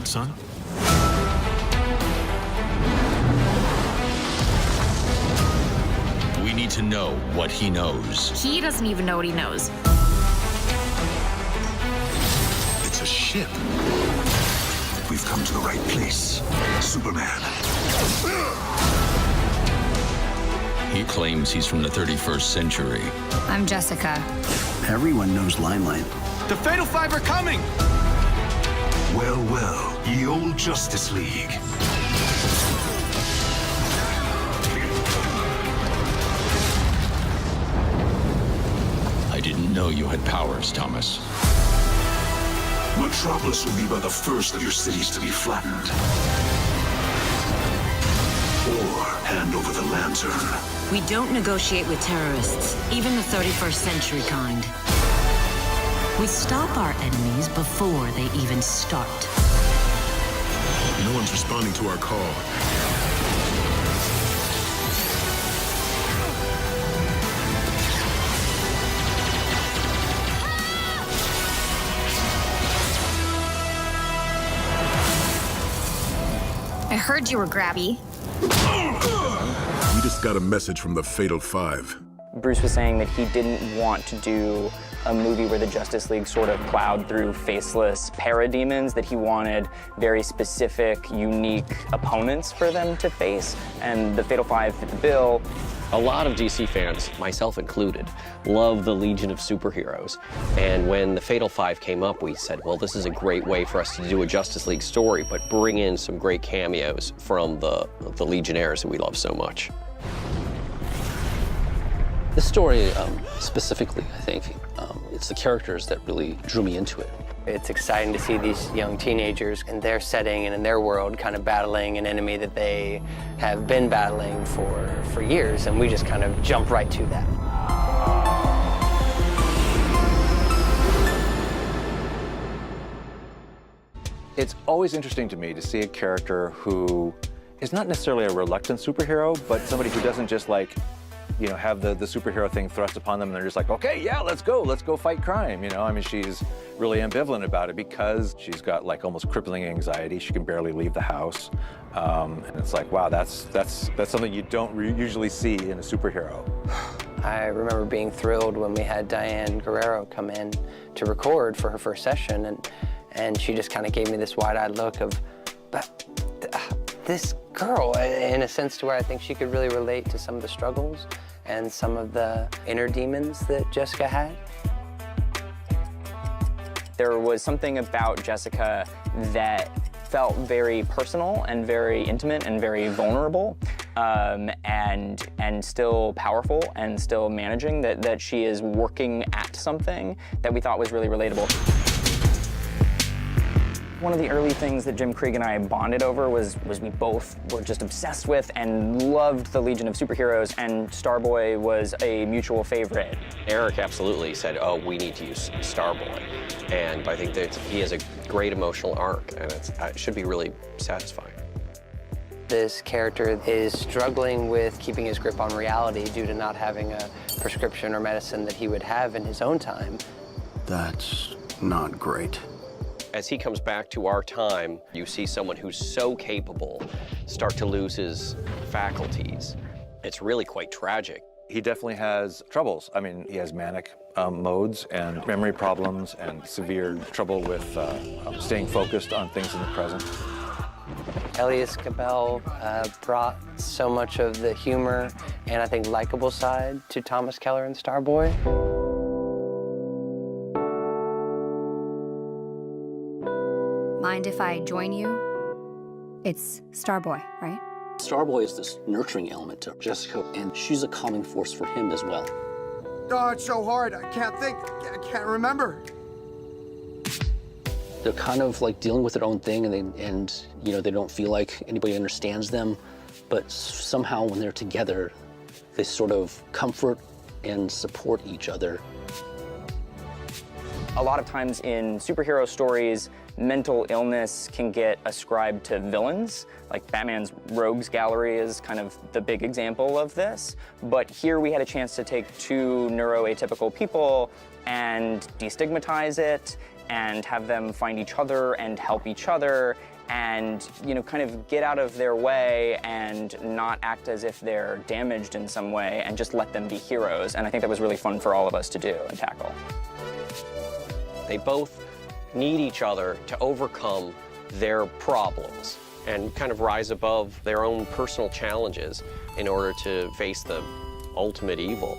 right, son? We need to know what he knows. He doesn't even know what he knows. It's a ship. We've come to the right place. Superman. He claims he's from the 31st century. I'm Jessica. Everyone knows Limelight. The Fatal Five are coming! Well, well, ye old Justice League. I didn't know you had powers, Thomas. Metropolis will be by the first of your cities to be flattened. Or hand over the lantern. We don't negotiate with terrorists, even the 31st century kind. We stop our enemies before they even start. No one's responding to our call. I heard you were grabby. We just got a message from the Fatal Five. Bruce was saying that he didn't want to do a movie where the Justice League sort of plowed through faceless parademons, that he wanted very specific, unique opponents for them to face, and the Fatal Five fit the bill. A lot of DC fans, myself included, love the Legion of Superheroes. And when the Fatal Five came up, we said, well, this is a great way for us to do a Justice League story, but bring in some great cameos from the Legionnaires that we love so much. This story, specifically, I think, it's the characters that really drew me into it. It's exciting to see these young teenagers in their setting and in their world kind of battling an enemy that they have been battling for years, and we just kind of jump right to that. It's always interesting to me to see a character who is not necessarily a reluctant superhero, but somebody who doesn't just like, you know, have the superhero thing thrust upon them and they're just like, okay, yeah, let's go fight crime, you know? I mean, she's really ambivalent about it because she's got like almost crippling anxiety. She can barely leave the house. And it's like, wow, that's something you don't usually see in a superhero. I remember being thrilled when we had Diane Guerrero come in to record for her first session, and she just kind of gave me this wide-eyed look of, this girl, in a sense to where I think she could really relate to some of the struggles and some of the inner demons that Jessica had. There was something about Jessica that felt very personal and very intimate and very vulnerable, and still powerful and still managing, that she is working at something that we thought was really relatable. One of the early things that Jim Krieg and I bonded over was we both were just obsessed with and loved the Legion of Superheroes, and Starboy was a mutual favorite. Eric absolutely said, oh, we need to use Starboy. And I think that he has a great emotional arc, and it should be really satisfying. This character is struggling with keeping his grip on reality due to not having a prescription or medicine that he would have in his own time. That's not great. As he comes back to our time, you see someone who's so capable start to lose his faculties. It's really quite tragic. He definitely has troubles. I mean, he has manic modes and memory problems and severe trouble with staying focused on things in the present. Elias Cabell brought so much of the humor and I think likable side to Thomas Keller and Starboy. Mind if I join you? It's Starboy, right? Starboy is this nurturing element to Jessica, and she's a calming force for him as well. Oh, it's so hard. I can't think. I can't remember. They're kind of like dealing with their own thing, and you know, they don't feel like anybody understands them, but somehow when they're together, they sort of comfort and support each other. A lot of times in superhero stories, mental illness can get ascribed to villains. Like Batman's Rogues Gallery is kind of the big example of this. But here we had a chance to take two neuroatypical people and destigmatize it and have them find each other and help each other and, you know, kind of get out of their way and not act as if they're damaged in some way and just let them be heroes. And I think that was really fun for all of us to do and tackle. They both need each other to overcome their problems and kind of rise above their own personal challenges in order to face the ultimate evil.